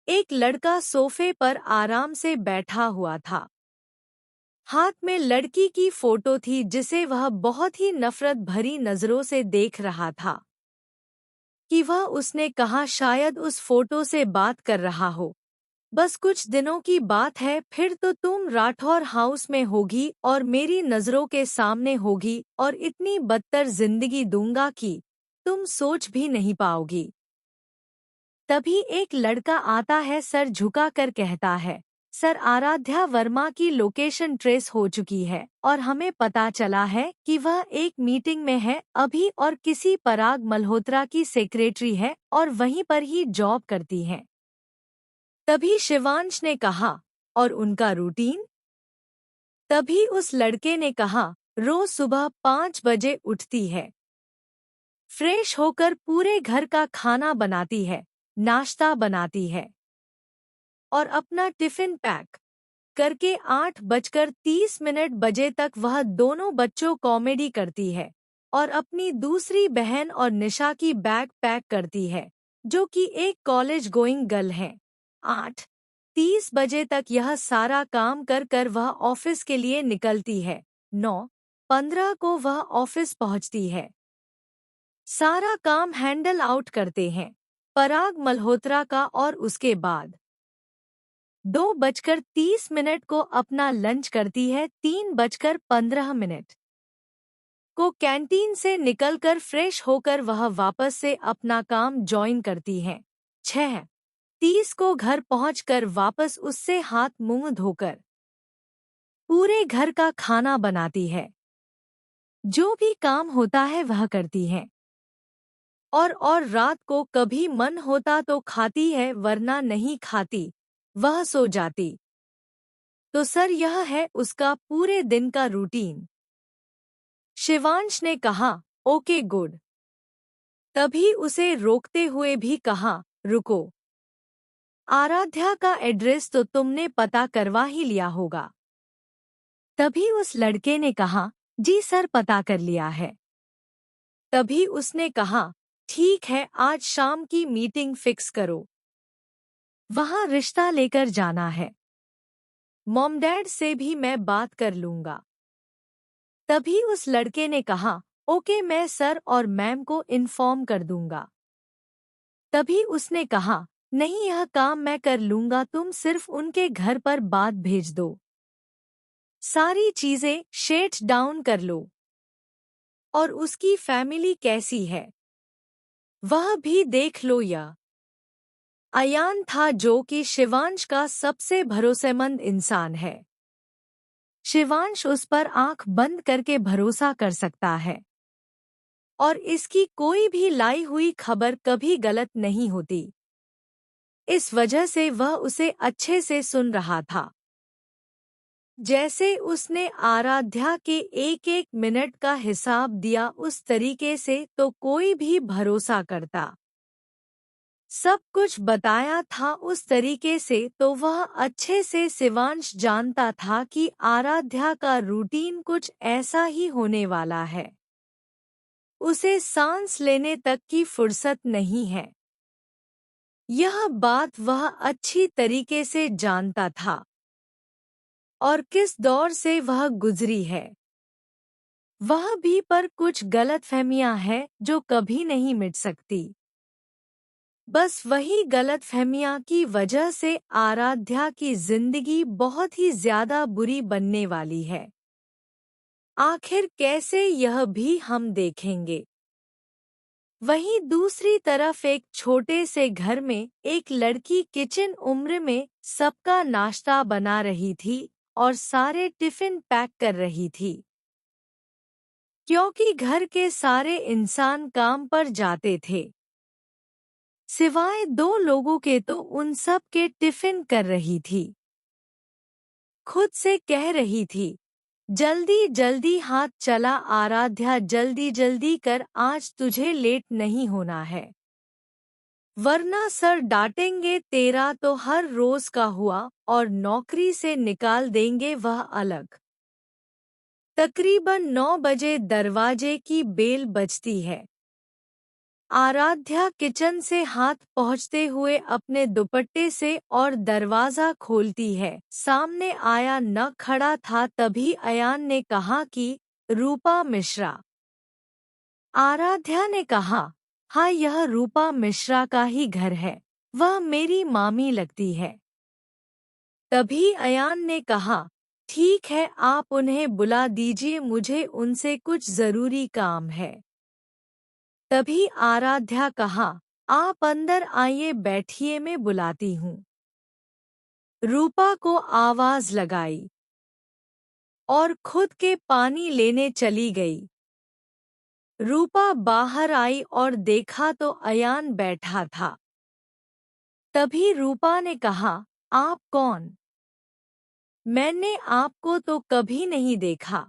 एक लड़का सोफे पर आराम से बैठा हुआ था। हाथ में लड़की की फोटो थी जिसे वह बहुत ही नफरत भरी नजरों से देख रहा था। उसने कहा, शायद उस फोटो से बात कर रहा हो। बस कुछ दिनों की बात है, फिर तो तुम राठौर हाउस में होगी और मेरी नजरों के सामने होगी और इतनी बदतर जिंदगी दूंगा कि तुम सोच भी नहीं पाओगी। तभी एक लड़का आता है, सर झुकाकर कहता है, सर आराध्या वर्मा की लोकेशन ट्रेस हो चुकी है और हमें पता चला है कि वह एक मीटिंग में है अभी और किसी पराग मल्होत्रा की सेक्रेटरी है और वहीं पर ही जॉब करती है। तभी शिवांश ने कहा, और उनका रूटीन? तभी उस लड़के ने कहा, रोज सुबह 5 बजे उठती है, फ्रेश होकर पूरे घर का खाना बनाती है, नाश्ता बनाती है और अपना टिफिन पैक करके 8:30 बजे तक वह दोनों बच्चों कॉमेडी करती है और अपनी दूसरी बहन और निशा की बैग पैक करती है, जो कि एक कॉलेज गोइंग गर्ल है। 8:30 बजे तक यह सारा काम कर कर वह ऑफिस के लिए निकलती है। 9:15 को वह ऑफिस पहुंचती है। सारा काम हैंडल आउट करते हैं पराग मल्होत्रा का और उसके बाद 2:30 को अपना लंच करती है। 3:15 को कैंटीन से निकलकर फ्रेश होकर वह वापस से अपना काम ज्वाइन करती हैं। 6:30 को घर पहुंचकर वापस उससे हाथ मुंह धोकर पूरे घर का खाना बनाती है। जो भी काम होता है वह करती है और रात को कभी मन होता तो खाती है, वरना नहीं खाती, वह सो जाती। तो सर यह है उसका पूरे दिन का रूटीन। शिवांश ने कहा, ओके गुड। तभी उसे रोकते हुए भी कहा, रुको, आराध्या का एड्रेस तो तुमने पता करवा ही लिया होगा। तभी उस लड़के ने कहा, जी सर पता कर लिया है। तभी उसने कहा, ठीक है, आज शाम की मीटिंग फिक्स करो, वहां रिश्ता लेकर जाना है। मॉम डैड से भी मैं बात कर लूंगा। तभी उस लड़के ने कहा, ओके, मैं सर और मैम को इन्फॉर्म कर दूंगा। तभी उसने कहा, नहीं, यह काम मैं कर लूंगा, तुम सिर्फ उनके घर पर बात भेज दो, सारी चीजें शेट डाउन कर लो। और उसकी फैमिली कैसी है वह भी देख लो। यह अयान था, जो कि शिवांश का सबसे भरोसेमंद इंसान है। शिवांश उस पर आंख बंद करके भरोसा कर सकता है और इसकी कोई भी लाई हुई खबर कभी गलत नहीं होती। इस वजह से वह उसे अच्छे से सुन रहा था। जैसे उसने आराध्या के एक एक मिनट का हिसाब दिया, उस तरीके से तो कोई भी भरोसा करता। सब कुछ बताया था उस तरीके से, तो वह अच्छे से शिवांश जानता था कि आराध्या का रूटीन कुछ ऐसा ही होने वाला है। उसे सांस लेने तक की फुर्सत नहीं है। यह बात वह अच्छी तरीके से जानता था और किस दौर से वह गुजरी है वह भी, पर कुछ गलतफहमियां हैं जो कभी नहीं मिट सकती। बस वही गलतफहमियां की वजह से आराध्या की जिंदगी बहुत ही ज्यादा बुरी बनने वाली है। आखिर कैसे, यह भी हम देखेंगे। वहीं दूसरी तरफ एक छोटे से घर में एक लड़की किचन उम्र में सबका नाश्ता बना रही थी और सारे टिफिन पैक कर रही थी। क्योंकि घर के सारे इंसान काम पर जाते थे, सिवाय 2 लोगों के, तो उन सब के टिफिन कर रही थी। खुद से कह रही थी, जल्दी जल्दी हाथ चला आराध्या, जल्दी जल्दी कर, आज तुझे लेट नहीं होना है, वरना सर डांटेंगे, तेरा तो हर रोज का हुआ और नौकरी से निकाल देंगे, वह अलग। तकरीबन 9 बजे दरवाजे की बेल बजती है। आराध्या किचन से हाथ पहुँचते हुए अपने दुपट्टे से और दरवाजा खोलती है। सामने आया न खड़ा था तभी अयान ने कहा कि रूपा मिश्रा। आराध्या ने कहा, हाँ यह रूपा मिश्रा का ही घर है, वह मेरी मामी लगती है। तभी अयान ने कहा, ठीक है आप उन्हें बुला दीजिए, मुझे उनसे कुछ जरूरी काम है। तभी आराध्या कहा, आप अंदर आइए बैठिए मैं बुलाती हूँ। रूपा को आवाज लगाई और खुद के पानी लेने चली गई। रूपा बाहर आई और देखा तो अयान बैठा था। तभी रूपा ने कहा, आप कौन? मैंने आपको तो कभी नहीं देखा।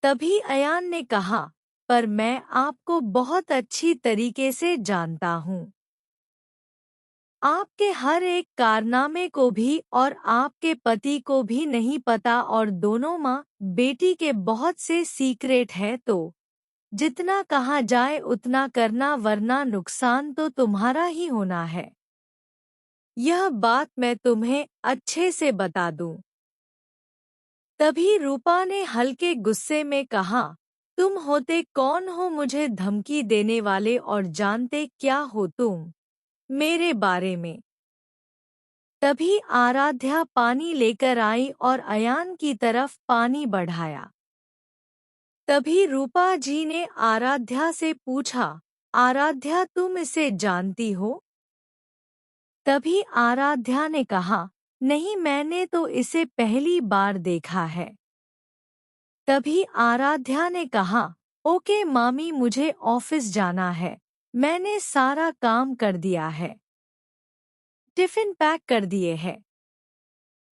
तभी अयान ने कहा, पर मैं आपको बहुत अच्छी तरीके से जानता हूँ। आपके हर एक कारनामे को भी और आपके पति को भी नहीं पता और दोनों माँ बेटी के बहुत से सीक्रेट है, तो जितना कहा जाए उतना करना वरना नुकसान तो तुम्हारा ही होना है। यह बात मैं तुम्हें अच्छे से बता दूं। तभी रूपा ने हल्के गुस्से में कहा, तुम होते कौन हो मुझे धमकी देने वाले और जानते क्या हो तुम मेरे बारे में? तभी आराध्या पानी लेकर आई और अयान की तरफ पानी बढ़ाया। तभी रूपा जी ने आराध्या से पूछा, आराध्या तुम इसे जानती हो? तभी आराध्या ने कहा, नहीं मैंने तो इसे पहली बार देखा है। तभी आराध्या ने कहा, ओके मामी मुझे ऑफिस जाना है, मैंने सारा काम कर दिया है, टिफिन पैक कर दिए हैं,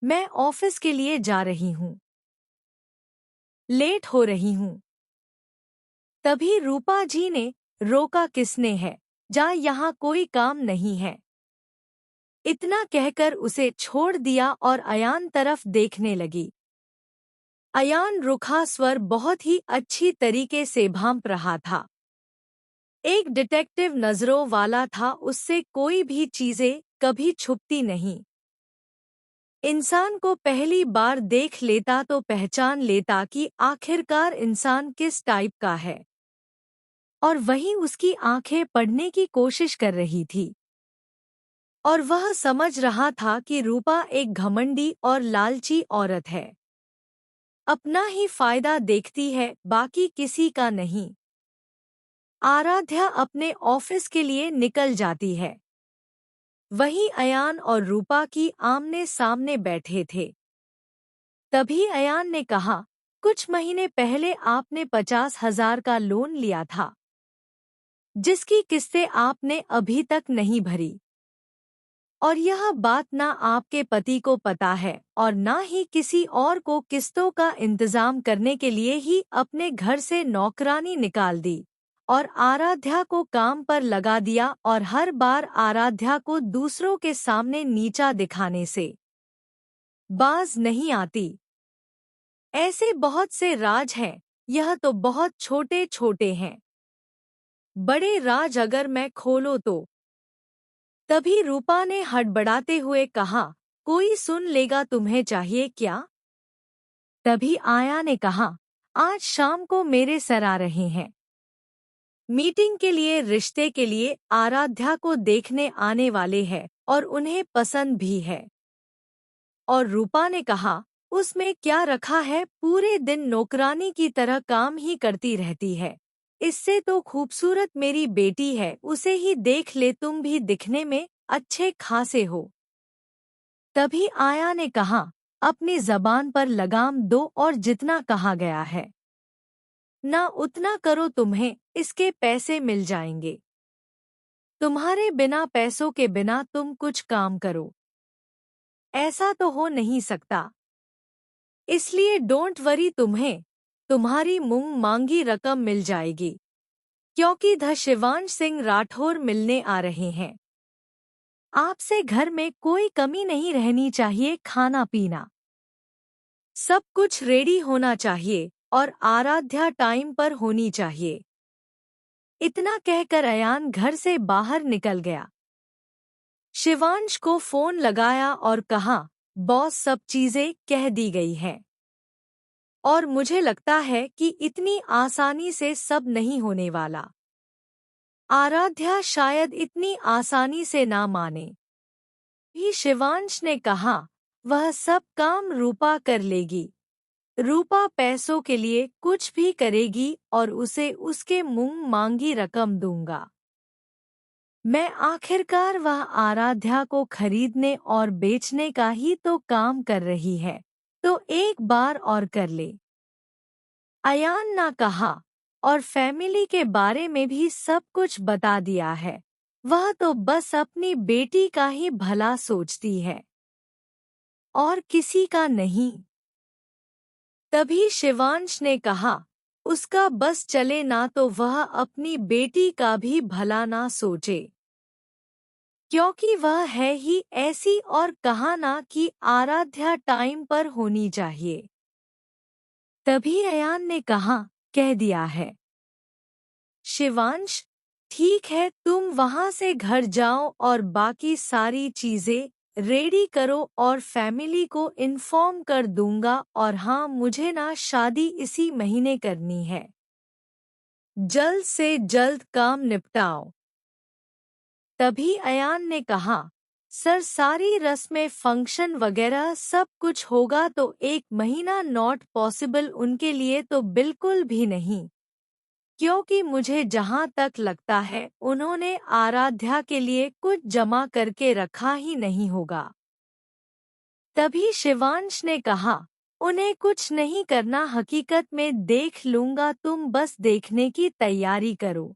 मैं ऑफिस के लिए जा रही हूँ, लेट हो रही हूँ। तभी रूपा जी ने रोका, किसने है, जा यहाँ कोई काम नहीं है। इतना कहकर उसे छोड़ दिया और अयान तरफ देखने लगी। अयान रुखा स्वर बहुत ही अच्छी तरीके से भांप रहा था। एक डिटेक्टिव नजरों वाला था, उससे कोई भी चीजें कभी छुपती नहीं। इंसान को पहली बार देख लेता तो पहचान लेता कि आखिरकार इंसान किस टाइप का है, और वही उसकी आंखें पढ़ने की कोशिश कर रही थी। और वह समझ रहा था कि रूपा एक घमंडी और लालची औरत है, अपना ही फायदा देखती है, बाकी किसी का नहीं। आराध्या अपने ऑफिस के लिए निकल जाती है। वहीं अयान और रूपा की आमने सामने बैठे थे। तभी अयान ने कहा, कुछ महीने पहले आपने 50,000 का लोन लिया था, जिसकी किस्तें आपने अभी तक नहीं भरी, और यह बात ना आपके पति को पता है और ना ही किसी और को। किस्तों का इंतजाम करने के लिए ही अपने घर से नौकरानी निकाल दी और आराध्या को काम पर लगा दिया, और हर बार आराध्या को दूसरों के सामने नीचा दिखाने से बाज नहीं आती। ऐसे बहुत से राज हैं, यह तो बहुत छोटे छोटे हैं, बड़े राज अगर मैं खोलो तो। तभी रूपा ने हड़बड़ाते हुए कहा, कोई सुन लेगा, तुम्हें चाहिए क्या? तभी आया ने कहा, आज शाम को मेरे सर आ रहे हैं मीटिंग के लिए, रिश्ते के लिए, आराध्या को देखने आने वाले हैं और उन्हें पसंद भी है। और रूपा ने कहा, उसमें क्या रखा है, पूरे दिन नौकरानी की तरह काम ही करती रहती है, इससे तो खूबसूरत मेरी बेटी है, उसे ही देख ले, तुम भी दिखने में अच्छे खासे हो। तभी आया ने कहा, अपनी जबान पर लगाम दो और जितना कहा गया है ना उतना करो, तुम्हें इसके पैसे मिल जाएंगे। तुम्हारे बिना पैसों के बिना तुम कुछ काम करो, ऐसा तो हो नहीं सकता। इसलिए डोंट वरी, तुम्हें तुम्हारी मुंह मांगी रकम मिल जाएगी, क्योंकि द शिवांश सिंह राठौर मिलने आ रहे हैं। आपसे घर में कोई कमी नहीं रहनी चाहिए, खाना पीना सब कुछ रेडी होना चाहिए और आराध्या टाइम पर होनी चाहिए। इतना कहकर अयान घर से बाहर निकल गया। शिवांश को फोन लगाया और कहा, बॉस सब चीजें कह दी गई हैं। और मुझे लगता है कि इतनी आसानी से सब नहीं होने वाला। आराध्या शायद इतनी आसानी से ना माने। भी शिवांश ने कहा, वह सब काम रूपा कर लेगी। रूपा पैसों के लिए कुछ भी करेगी और उसे उसके मुंह मांगी रकम दूंगा। मैं आखिरकार वह आराध्या को खरीदने और बेचने का ही तो काम कर रही है, तो एक बार और कर ले। अयान ना कहा, और फैमिली के बारे में भी सब कुछ बता दिया है। वह तो बस अपनी बेटी का ही भला सोचती है और किसी का नहीं। तभी शिवांश ने कहा, उसका बस चले ना तो वह अपनी बेटी का भी भला ना सोचे, क्योंकि वह है ही ऐसी। और कहा ना कि आराध्या टाइम पर होनी चाहिए। तभी अयान ने कहा, कह दिया है। शिवांश, ठीक है, तुम वहां से घर जाओ और बाकी सारी चीजें रेडी करो और फैमिली को इन्फॉर्म कर दूंगा। और हाँ, मुझे ना शादी इसी महीने करनी है। जल्द से जल्द काम निपटाओ। तभी अयान ने कहा, सर सारी रस्में फंक्शन वगैरह सब कुछ होगा तो 1 महीना नॉट पॉसिबल उनके लिए तो बिल्कुल भी नहीं, क्योंकि मुझे जहाँ तक लगता है उन्होंने आराध्या के लिए कुछ जमा करके रखा ही नहीं होगा। तभी शिवांश ने कहा, उन्हें कुछ नहीं करना, हकीकत में देख लूंगा, तुम बस देखने की तैयारी करो।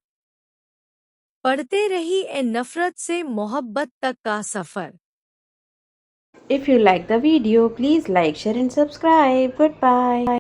पढ़ते रही ए नफरत से मोहब्बत तक का सफर। If you like the video, please like, share and subscribe. Goodbye.